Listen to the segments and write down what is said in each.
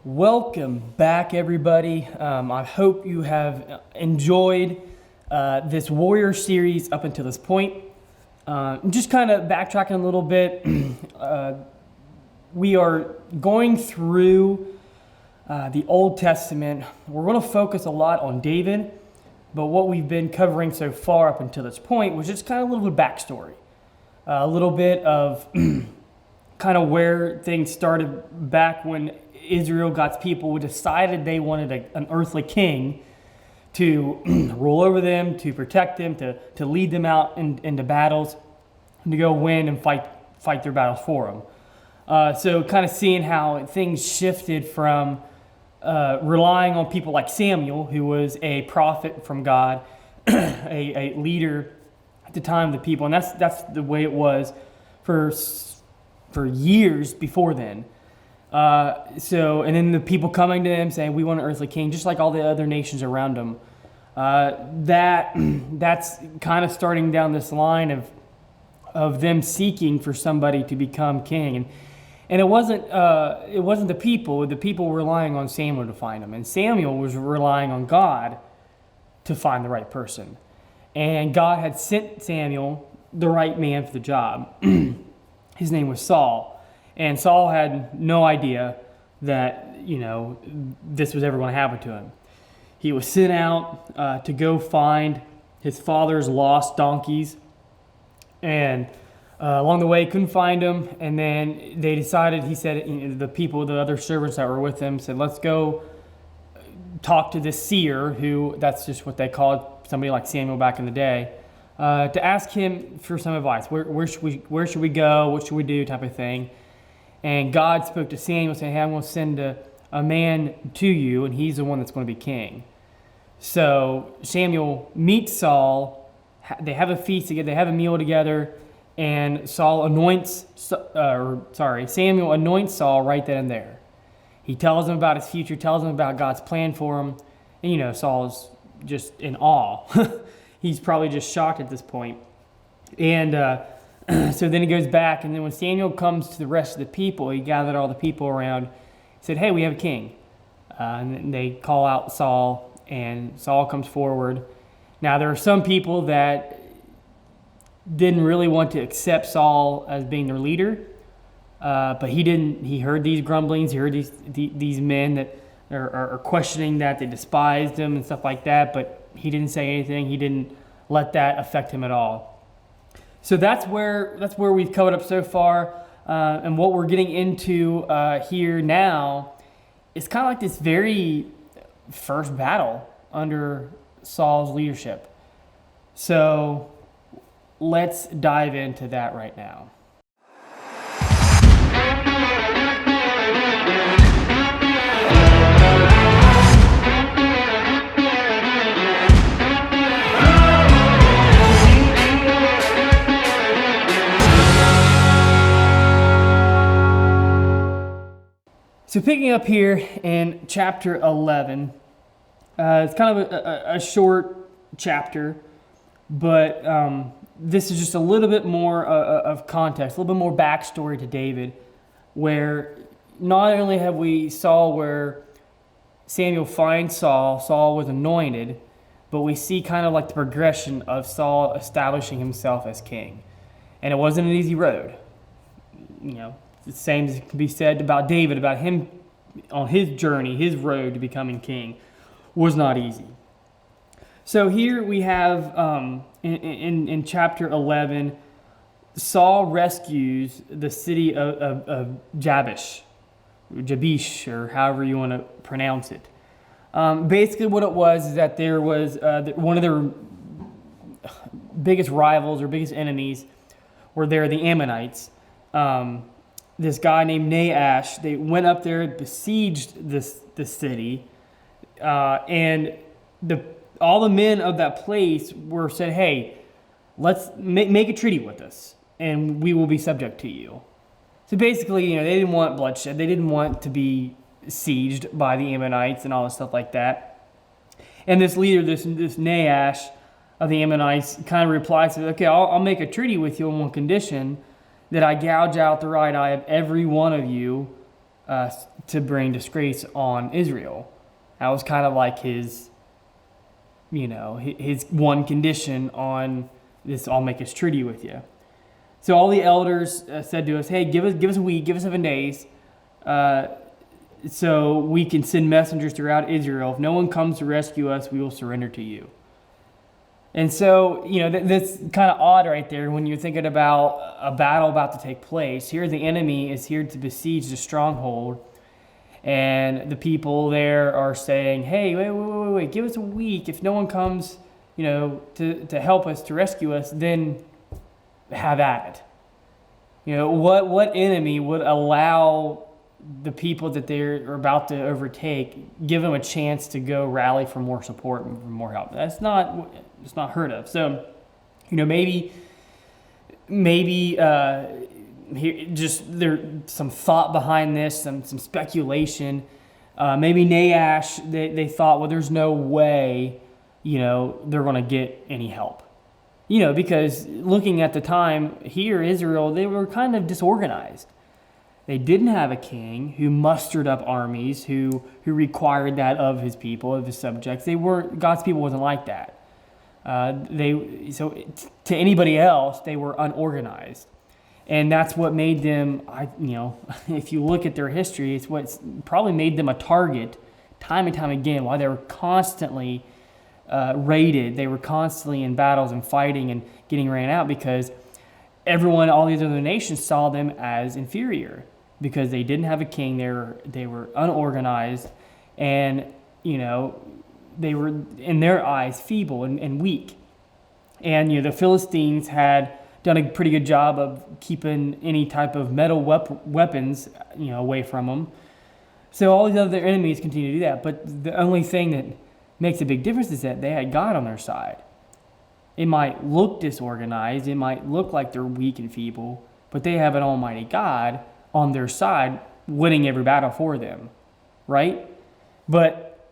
Welcome back, everybody. I hope you have enjoyed this Warrior series up until this point. Just kind of backtracking a little bit, we are going through the Old Testament. We're going to focus a lot on David, but what we've been covering so far up until this point was just kind of a little bit of backstory, a little bit of kind of where things started back when Israel, God's people, decided they wanted an earthly king to rule over them, to protect them, to lead them out into battles, and to go win and fight their battles for them. So kind of seeing how things shifted from relying on people like Samuel, who was a prophet from God, a leader at the time of the people, and that's the way it was for years before then. And then the people coming to him saying, we want an earthly king, just like all the other nations around them. That's kind of starting down this line of them seeking for somebody to become king. And it wasn't the people. The people were relying on Samuel to find him. And Samuel was relying on God to find the right person. And God had sent Samuel the right man for the job. His name was Saul. And Saul had no idea that, this was ever going to happen to him. He was sent out to go find his father's lost donkeys. And along the way, couldn't find them. And then they decided, he said, the other servants that were with him said, let's go talk to this seer, who, that's just what they called somebody like Samuel back in the day, to ask him for some advice. Where should we go? What should we do? Type of thing. And God spoke to Samuel saying, hey, I'm going to send a man to you, and he's the one that's going to be king. So Samuel meets Saul. They have a feast together. They have a meal together. And Samuel anoints Saul right then and there. He tells him about his future, tells him about God's plan for him. And, Saul is just in awe. He's probably just shocked at this point. And so then he goes back, and then when Samuel comes to the rest of the people, he gathered all the people around, said, hey, we have a king. And they call out Saul, and Saul comes forward. Now, there are some people that didn't really want to accept Saul as being their leader, but he didn't. He heard these grumblings. He heard these men that are questioning that. They despised him and stuff like that, but he didn't say anything. He didn't let that affect him at all. So that's where we've covered up so far, and what we're getting into here now is kind of like this very first battle under Saul's leadership. So let's dive into that right now. So picking up here in chapter 11, it's kind of a short chapter, but this is just a little bit more of context, a little bit more backstory to David, where not only have we saw where Samuel finds Saul was anointed, but we see kind of like the progression of Saul establishing himself as king. And it wasn't an easy road. The same as can be said about David, about him on his journey, his road to becoming king was not easy. So here we have in chapter 11, Saul rescues the city of Jabesh, or however you want to pronounce it. Basically what it was is that there was one of their biggest rivals or biggest enemies were there, the Ammonites. This guy named Nahash, they went up there, besieged this city, and all the men of that place said, hey, let's make a treaty with us, and we will be subject to you. So basically, they didn't want bloodshed. They didn't want to be sieged by the Ammonites and all this stuff like that. And this leader, this Nahash of the Ammonites, kind of replied, said, okay, I'll make a treaty with you on one condition, that I gouge out the right eye of every one of you to bring disgrace on Israel. That was kind of like his one condition on this, I'll make this treaty with you. So all the elders said to us, hey, give us a week, give us 7 days, so we can send messengers throughout Israel. If no one comes to rescue us, we will surrender to you. And so, that's kind of odd right there when you're thinking about a battle about to take place. Here the enemy is here to besiege the stronghold, and the people there are saying, hey, wait, give us a week. If no one comes, to help us, to rescue us, then have at it. What enemy would allow the people that they're about to overtake, give them a chance to go rally for more support and for more help? It's not heard of. So, maybe here, just there's some thought behind this, some speculation. Maybe Nahash, they thought, well, there's no way, they're going to get any help. Because looking at the time here, Israel, they were kind of disorganized. They didn't have a king who mustered up armies, who required that of his people, of his subjects. God's people wasn't like that. So to anybody else, they were unorganized. And that's what made them, if you look at their history, it's what's probably made them a target time and time again, while they were constantly raided. They were constantly in battles and fighting and getting ran out, because all these other nations saw them as inferior because they didn't have a king. They were unorganized, and they were in their eyes feeble and weak. And the Philistines had done a pretty good job of keeping any type of metal weapons away from them. So all these other enemies continue to do that. But the only thing that makes a big difference is that they had God on their side. It might look disorganized, it might look like they're weak and feeble, but they have an almighty God on their side, winning every battle for them, right? But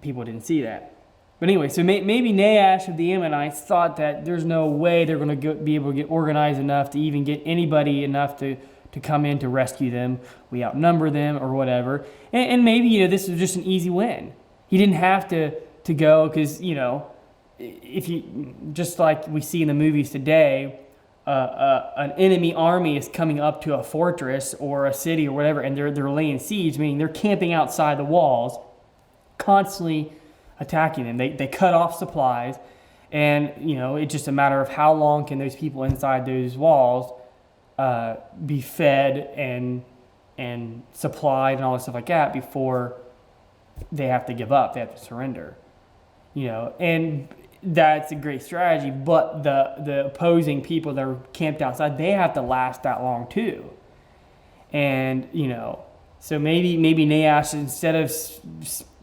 people didn't see that. But anyway, so maybe Nahash of the Ammonites thought that there's no way they're going to be able to get organized enough to even get anybody enough to come in to rescue them. We outnumber them or whatever. And maybe, this was just an easy win. He didn't have to go because, if you, just like we see in the movies today, an enemy army is coming up to a fortress or a city or whatever, and they're laying siege, meaning they're camping outside the walls, constantly attacking them. They cut off supplies, and it's just a matter of how long can those people inside those walls be fed and supplied and all that stuff like that before they have to give up, they have to surrender. And that's a great strategy, but the opposing people that are camped outside, they have to last that long too. And so maybe Nahash, instead of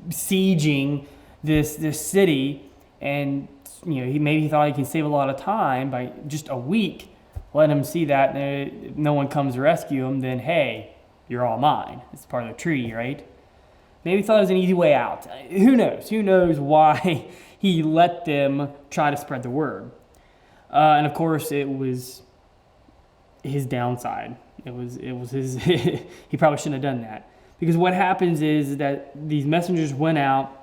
sieging this city, and he thought he can save a lot of time by just a week, let him see that if no one comes to rescue him, then hey, you're all mine. It's part of the treaty, right? Maybe he thought it was an easy way out. Who knows? Who knows why he let them try to spread the word? And of course, it was his downside. It was his. He probably shouldn't have done that, because what happens is that these messengers went out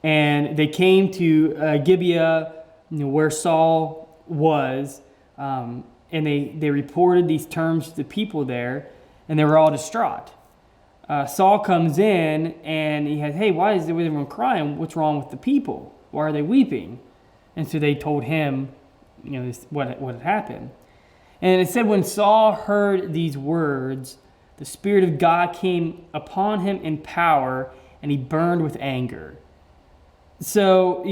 and they came to Gibeah, where Saul was, and they reported these terms to the people there, and they were all distraught. Saul comes in and he has, hey, why is everyone crying? What's wrong with the people? Why are they weeping? And so they told him, what had happened. And it said, when Saul heard these words, the Spirit of God came upon him in power, and he burned with anger. So,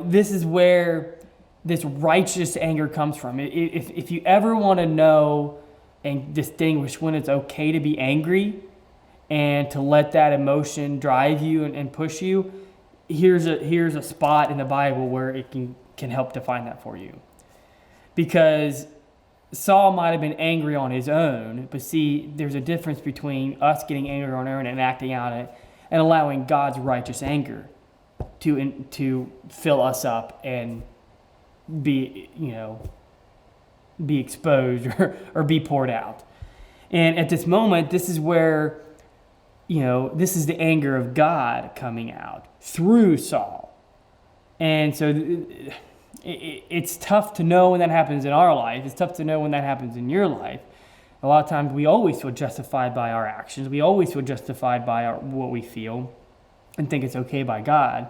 this is where this righteous anger comes from. If you ever want to know and distinguish when it's okay to be angry and to let that emotion drive you and push you, here's a spot in the Bible where it can help define that for you. Because Saul might have been angry on his own, but see, there's a difference between us getting angry on our own and acting out it, and allowing God's righteous anger to fill us up and be be exposed or be poured out. And at this moment, this is where this is the anger of God coming out through Saul. And so it's tough to know when that happens in our life. It's tough to know when that happens in your life. A lot of times we always feel justified by our actions. We always feel justified by what we feel and think it's okay by God.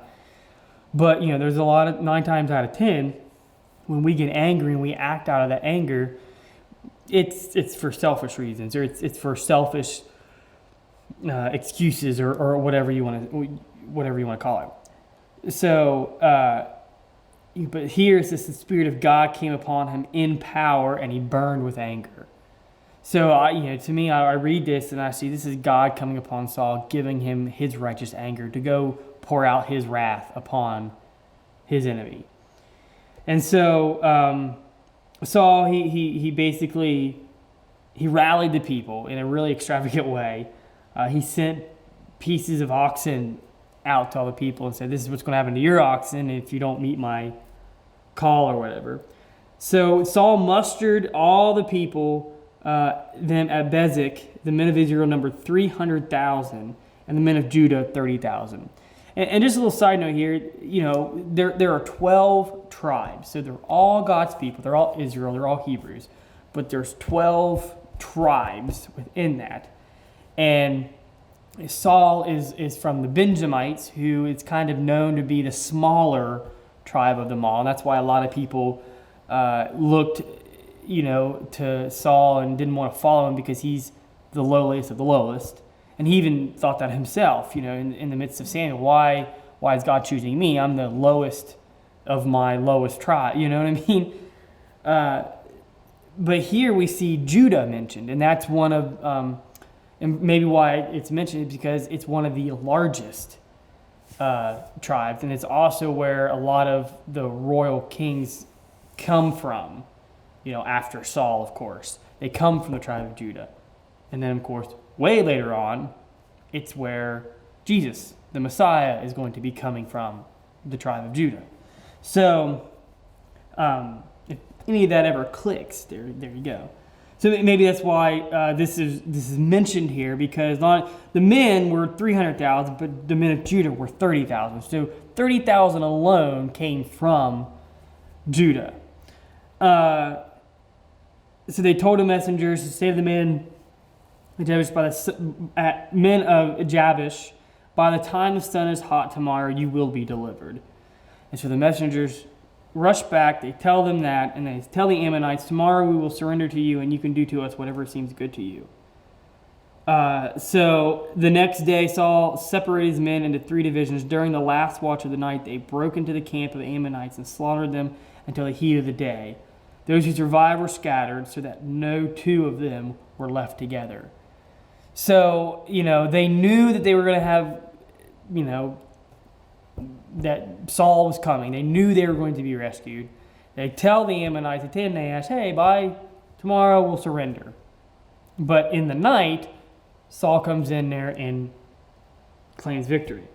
But, there's a lot of 9 times out of 10, when we get angry and we act out of that anger, it's for selfish reasons, or it's for selfish excuses, or whatever you want to call it. So, but here it says the Spirit of God came upon him in power, and he burned with anger. So, to me, I read this and I see this is God coming upon Saul, giving him his righteous anger to go pour out his wrath upon his enemy. And so Saul, he basically, he rallied the people in a really extravagant way. He sent pieces of oxen out to all the people and said, this is what's going to happen to your oxen if you don't meet my call or whatever. So Saul mustered all the people then at Bezek. The men of Israel numbered 300,000, and the men of Judah 30,000. And just a little side note here, there are 12 tribes. So they're all God's people. They're all Israel. They're all Hebrews. But there's 12 tribes within that. And Saul is from the Benjamites, who is kind of known to be the smaller tribe of them all. And that's why a lot of people looked, to Saul and didn't want to follow him, because he's the lowliest of the lowest. And he even thought that himself, in the midst of Samuel. Why is God choosing me? I'm the lowest of my lowest tribe. You know what I mean? But here we see Judah mentioned, and that's one of, and maybe why it's mentioned is because it's one of the largest tribes, and it's also where a lot of the royal kings come from. After Saul, of course, they come from the tribe of Judah, and then of course, way later on, it's where Jesus, the Messiah, is going to be coming from the tribe of Judah. So, if any of that ever clicks, there you go. So maybe that's why this is mentioned here, because the men were 300,000, but the men of Judah were 30,000. So 30,000 alone came from Judah. So they told the messengers to say to the men of Jabesh, by the time the sun is hot tomorrow, you will be delivered. And so the messengers rush back, they tell them that, and they tell the Ammonites, tomorrow we will surrender to you, and you can do to us whatever seems good to you. So the next day, Saul separated his men into 3 divisions. During the last watch of the night, they broke into the camp of the Ammonites and slaughtered them until the heat of the day. Those who survived were scattered, so that no 2 of them were left together. So, they knew that they were going to have, that Saul was coming. They knew they were going to be rescued. They tell the Ammonites, they ask, hey, by tomorrow we'll surrender. But in the night, Saul comes in there and claims victory.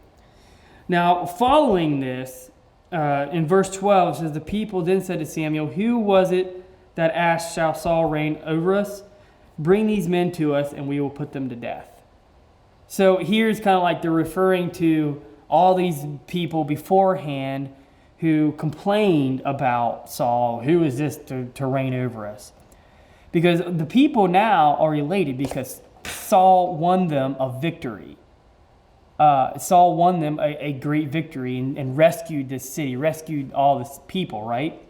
Now, following this, in verse 12, it says, the people then said to Samuel, who was it that asked, shall Saul reign over us? Bring these men to us, and we will put them to death. So here's kind of like they're referring to all these people beforehand who complained about Saul. Who is this to reign over us? Because the people now are elated because Saul won them a victory. Saul won them a great victory and rescued this city, rescued all this people, right?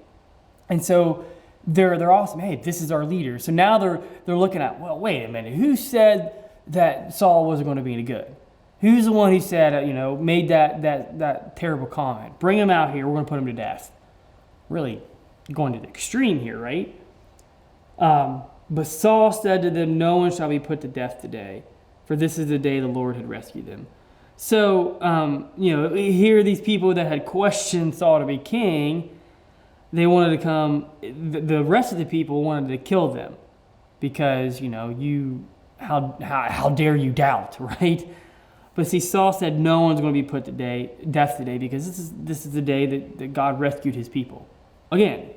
And so they're awesome. Hey, this is our leader. So now they're looking at, well, wait a minute. Who said that Saul wasn't going to be any good? Who's the one who said, made that terrible comment? Bring him out here. We're going to put him to death. Really going to the extreme here, right? But Saul said to them, no one shall be put to death today, for this is the day the Lord had rescued them. So, here are these people that had questioned Saul to be king. They wanted to come, the rest of the people wanted to kill them because, how dare you doubt, right? But see, Saul said no one's going to be put to death today because this is the day that God rescued his people. Again.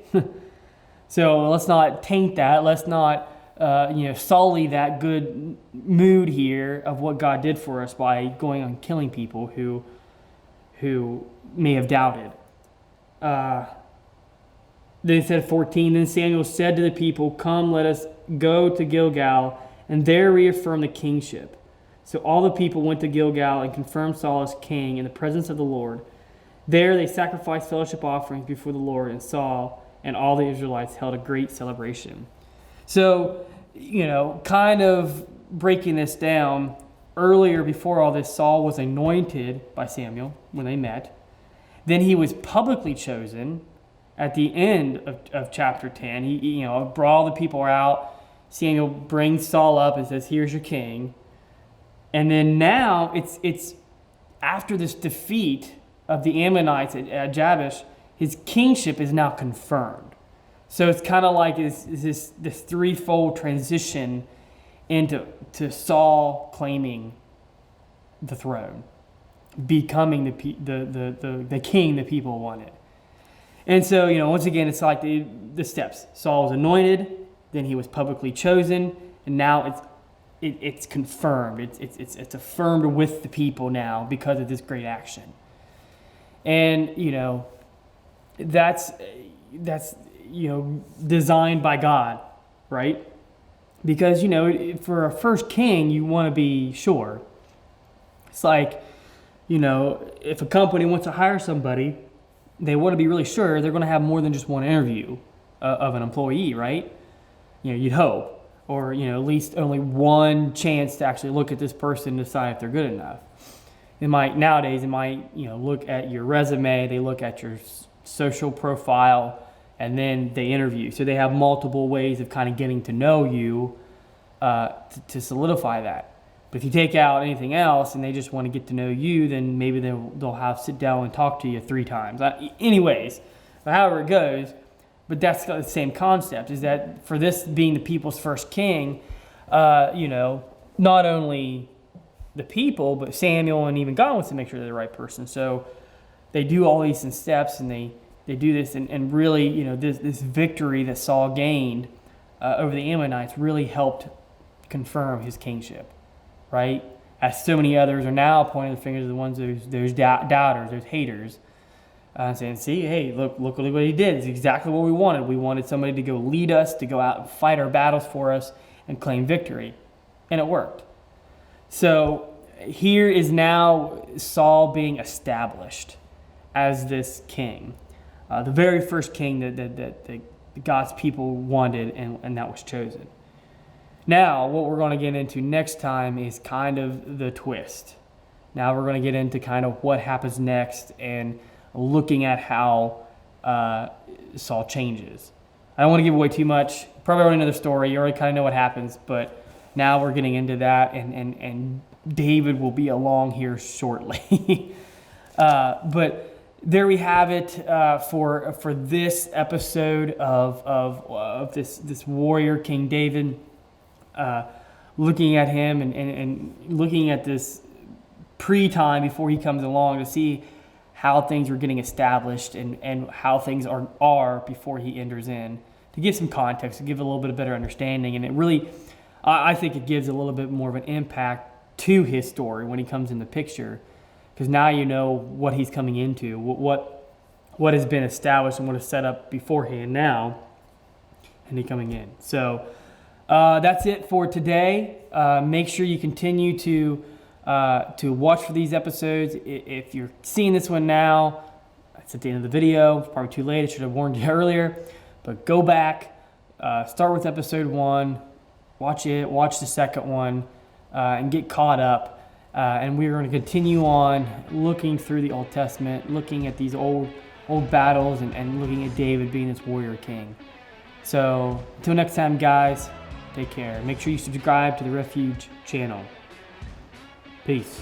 So let's not taint that. Let's not sully that good mood here of what God did for us by going on killing people who may have doubted. Then it said 14, then Samuel said to the people, "Come, let us go to Gilgal, and there reaffirm the kingship." So all the people went to Gilgal and confirmed Saul as king in the presence of the Lord. There they sacrificed fellowship offerings before the Lord, and Saul and all the Israelites held a great celebration. So, kind of breaking this down, earlier before all this, Saul was anointed by Samuel when they met. Then he was publicly chosen at the end of chapter 10. He brought all the people out. Samuel brings Saul up and says, "Here's your king." And then now it's after this defeat of the Ammonites at Jabesh, his kingship is now confirmed. So it's kind of like this threefold transition into Saul claiming the throne, becoming the king the people wanted. And so, once again, it's like the steps. Saul was anointed, then he was publicly chosen, and now it's confirmed. It's affirmed with the people now because of this great action. And that's designed by God, right? Because for a first king, you want to be sure. It's like if a company wants to hire somebody, they want to be really sure they're going to have more than just one interview of an employee, right? You'd hope. Or, at least only one chance to actually look at this person and decide if they're good enough. Nowadays, it might, look at your resume, they look at your social profile, and then they interview. So they have multiple ways of kind of getting to know you to solidify that. But if you take out anything else and they just want to get to know you, then maybe they'll have sit down and talk to you 3 times. Anyways, however it goes, but that's the same concept, is that for this being the people's first king, not only the people, but Samuel and even God wants to make sure they're the right person. So they do all these steps, and they do this, and really, this victory that Saul gained over the Ammonites really helped confirm his kingship, right? As so many others are now pointing the fingers at the ones, those doubters, those haters, saying, "See, hey, look what he did. It's exactly what we wanted. We wanted somebody to go lead us, to go out and fight our battles for us and claim victory." And it worked. So here is now Saul being established as this king, the very first king that God's people wanted, and that was chosen. Now, what we're going to get into next time is kind of the twist. Now we're going to get into kind of what happens next and looking at how Saul changes. I don't want to give away too much. Probably already know the story. You already kind of know what happens, but now we're getting into that, and David will be along here shortly. But there we have it for this episode of this warrior, King David, looking at him and looking at this pre-time before he comes along to see how things are getting established and how things are before he enters in, to give some context, to give a little bit of better understanding. And it really, I think it gives a little bit more of an impact to his story when he comes in the picture, because now you know what he's coming into, what has been established and what is set up beforehand now, and he coming in. So that's it for today. Make sure you continue to watch for these episodes. If you're seeing this one now, it's at the end of the video. It's probably too late. I should have warned you earlier. But go back, start with episode 1, watch the second one, and get caught up. And we're going to continue on looking through the Old Testament, looking at these old battles, and looking at David being this warrior king. So until next time, guys, take care. Make sure you subscribe to the Refuge channel. Peace.